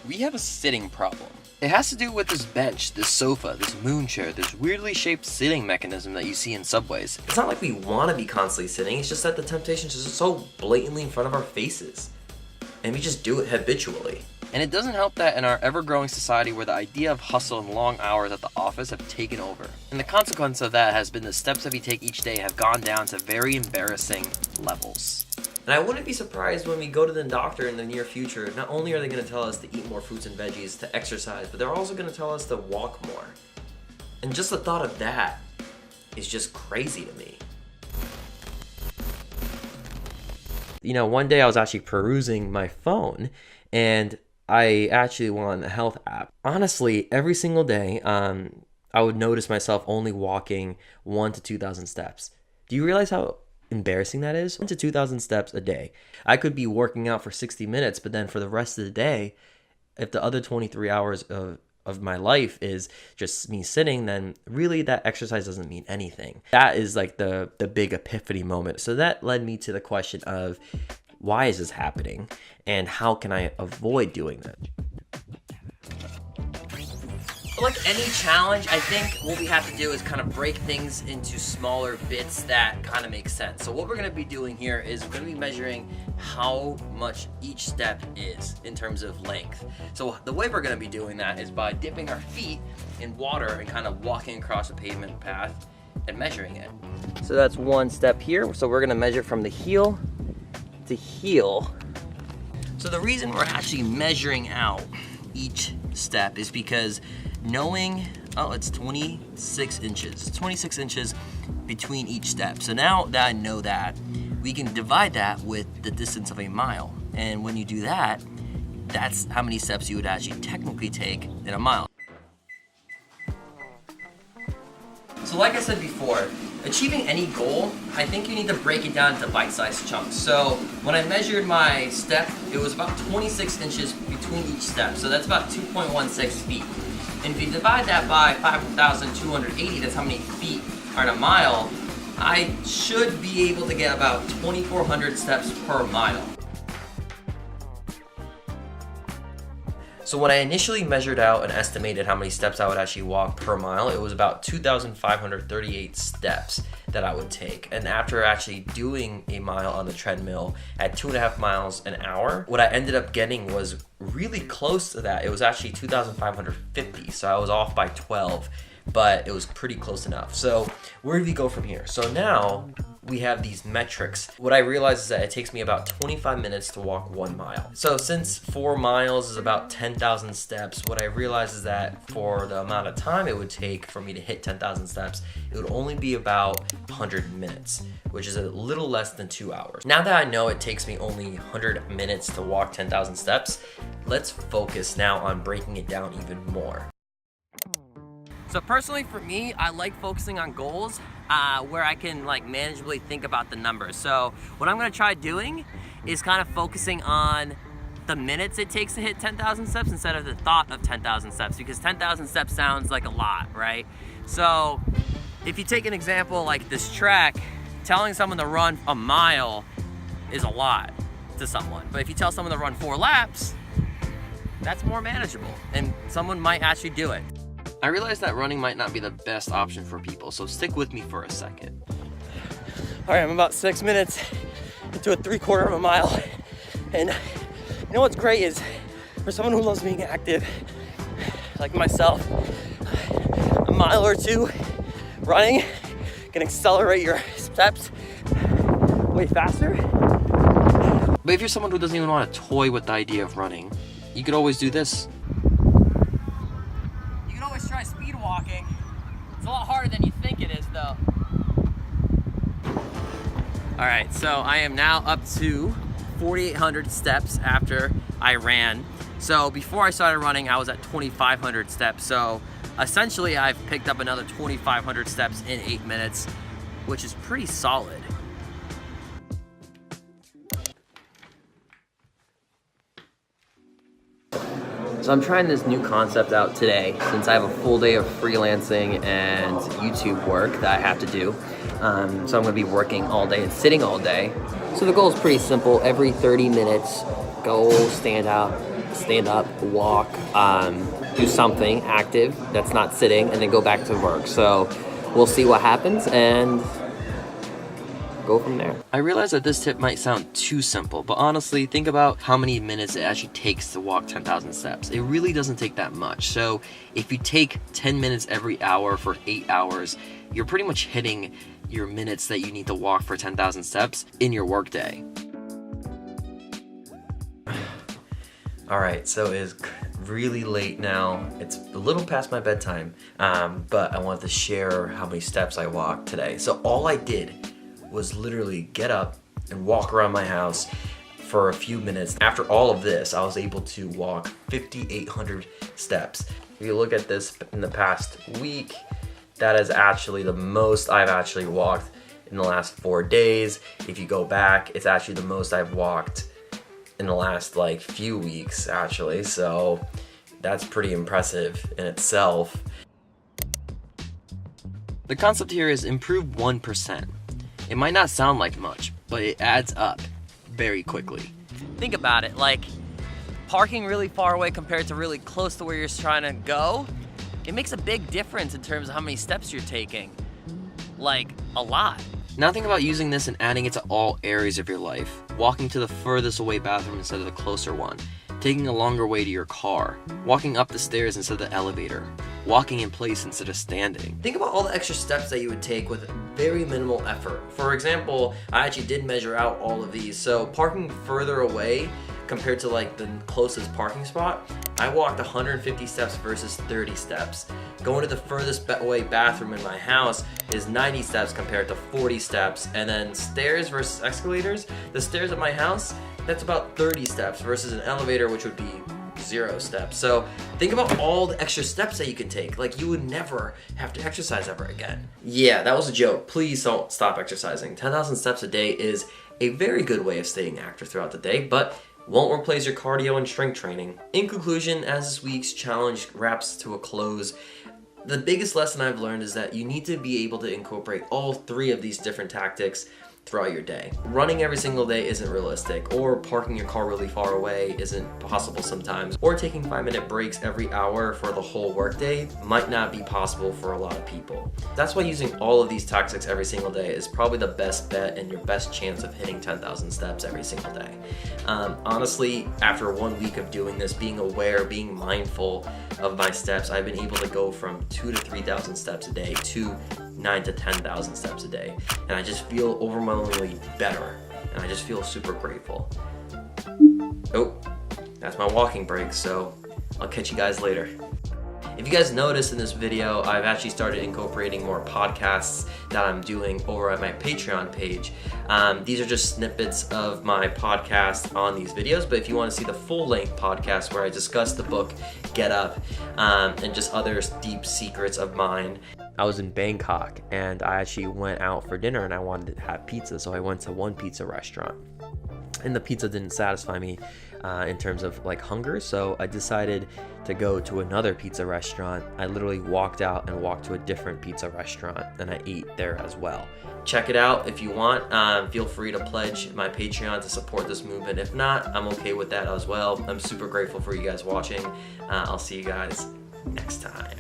we have a sitting problem. It has to do with this bench, this sofa, this moon chair, this weirdly shaped sitting mechanism that you see in subways. It's not like we want to be constantly sitting, it's just that the temptation is just so blatantly in front of our faces. And we just do it habitually. And it doesn't help that in our ever-growing society where the idea of hustle and long hours at the office have taken over. And the consequence of that has been the steps that we take each day have gone down to very embarrassing levels. And I wouldn't be surprised when we go to the doctor in the near future, not only are they going to tell us to eat more fruits and veggies, to exercise, but they're also going to tell us to walk more. And just the thought of that is just crazy to me. You know, one day I was actually perusing my phone and I actually went on a health app. Honestly, every single day, I would notice myself only walking 1,000 to 2,000 steps. Do you realize how embarrassing that is? 1,000 to 2,000 steps a day. I could be working out for 60 minutes, but then for the rest of the day, if the other 23 hours of my life is just me sitting, then really that exercise doesn't mean anything. That is like the big epiphany moment. So that led me to the question of, why is this happening and how can I avoid doing that? But like any challenge, I think what we have to do is kind of break things into smaller bits that kind of make sense. So what we're going to be doing here is we're going to be measuring how much each step is in terms of length. So the way we're going to be doing that is by dipping our feet in water and kind of walking across a pavement path and measuring it. So that's one step here. So we're going to measure from the heel to heel. So the reason we're actually measuring out each step is because knowing, oh, it's 26 inches. 26 inches between each step. So now that I know that, we can divide that with the distance of a mile. And when you do that, that's how many steps you would actually technically take in a mile. So like I said before, achieving any goal, I think you need to break it down into bite-sized chunks. So when I measured my step, it was about 26 inches between each step. So that's about 2.16 feet. And if you divide that by 5,280, that's how many feet are in a mile, I should be able to get about 2,400 steps per mile. So when I initially measured out and estimated how many steps I would actually walk per mile, it was about 2,538 steps that I would take. And after actually doing a mile on the treadmill at 2.5 miles an hour, what I ended up getting was really close to that. It was actually 2,550, so I was off by 12, but it was pretty close enough. So where do we go from here? So now we have these metrics. What I realized is that it takes me about 25 minutes to walk 1 mile. So since 4 miles is about 10,000 steps, what I realized is that for the amount of time it would take for me to hit 10,000 steps, it would only be about 100 minutes, which is a little less than 2 hours. Now that I know it takes me only 100 minutes to walk 10,000 steps, let's focus now on breaking it down even more. So personally for me, I like focusing on goals where I can like manageably think about the numbers. So what I'm gonna try doing is kind of focusing on the minutes it takes to hit 10,000 steps instead of the thought of 10,000 steps, because 10,000 steps sounds like a lot, right? So if you take an example like this track, telling someone to run a mile is a lot to someone. But if you tell someone to run 4 laps, that's more manageable and someone might actually do it. I realize that running might not be the best option for people, so stick with me for a second. All right, I'm about 6 minutes into a 3/4 of a mile. And you know what's great is, for someone who loves being active, like myself, a mile or two running can accelerate your steps way faster. But if you're someone who doesn't even want to toy with the idea of running, you could always do this. Try speed walking. It's a lot harder than you think it is though. All right, so I am now up to 4,800 steps after I ran. So before I started running, I was at 2,500 steps. So essentially I've picked up another 2,500 steps in 8 minutes, which is pretty solid. So I'm trying this new concept out today since I have a full day of freelancing and YouTube work that I have to do. So I'm gonna be working all day and sitting all day. So the goal is pretty simple. Every 30 minutes, go stand up, stand up, walk, do something active that's not sitting, and then go back to work. So we'll see what happens and go from there. I realize that this tip might sound too simple, but honestly, think about how many minutes it actually takes to walk 10,000 steps. It really doesn't take that much. So if you take 10 minutes every hour for 8 hours, you're pretty much hitting your minutes that you need to walk for 10,000 steps in your workday. All right, so it's really late now. It's a little past my bedtime, but I wanted to share how many steps I walked today. So all I did was literally get up and walk around my house for a few minutes. After all of this, I was able to walk 5,800 steps. If you look at this in the past week, that is actually the most I've actually walked in the last 4 days. If you go back, it's actually the most I've walked in the last like few weeks actually. So that's pretty impressive in itself. The concept here is improve 1%. It might not sound like much, but it adds up very quickly. Think about it, like parking really far away compared to really close to where you're trying to go, it makes a big difference in terms of how many steps you're taking. Like, a lot. Now think about using this and adding it to all areas of your life. Walking to the furthest away bathroom instead of the closer one. Taking a longer way to your car. Walking up the stairs instead of the elevator. Walking in place instead of standing. Think about all the extra steps that you would take with very minimal effort. For example, I actually did measure out all of these. So parking further away compared to like the closest parking spot, I walked 150 steps versus 30 steps. Going to the furthest away bathroom in my house is 90 steps compared to 40 steps. And then stairs versus escalators, the stairs at my house, that's about 30 steps versus an elevator, which would be 0 steps. So think about all the extra steps that you can take. Like, you would never have to exercise ever again. Yeah, that was a joke. Please don't stop exercising. 10,000 steps a day is a very good way of staying active throughout the day, but won't replace your cardio and strength training. In conclusion, as this week's challenge wraps to a close, the biggest lesson I've learned is that you need to be able to incorporate all 3 of these different tactics throughout your day. Running every single day isn't realistic, or parking your car really far away isn't possible sometimes, or taking 5-minute breaks every hour for the whole workday might not be possible for a lot of people. That's why using all of these tactics every single day is probably the best bet and your best chance of hitting 10,000 steps every single day. Honestly, after 1 week of doing this, being aware, being mindful of my steps, I've been able to go from 2,000 to 3,000 steps a day to 9,000 to 10,000 steps a day. And I just feel overwhelmingly better. And I just feel super grateful. Oh, that's my walking break, so I'll catch you guys later. If you guys noticed in this video, I've actually started incorporating more podcasts that I'm doing over at my Patreon page. These are just snippets of my podcast on these videos, but if you want to see the full-length podcast where I discuss the book Get Up and just other deep secrets of mine. I was in Bangkok and I actually went out for dinner and I wanted to have pizza, so I went to one pizza restaurant. And the pizza didn't satisfy me in terms of like hunger, so I decided to go to another pizza restaurant. I literally walked out and walked to a different pizza restaurant and I ate there as well. Check it out if you want. Feel free to pledge my Patreon to support this movement. If not, I'm okay with that as well. I'm super grateful for you guys watching. I'll see you guys next time.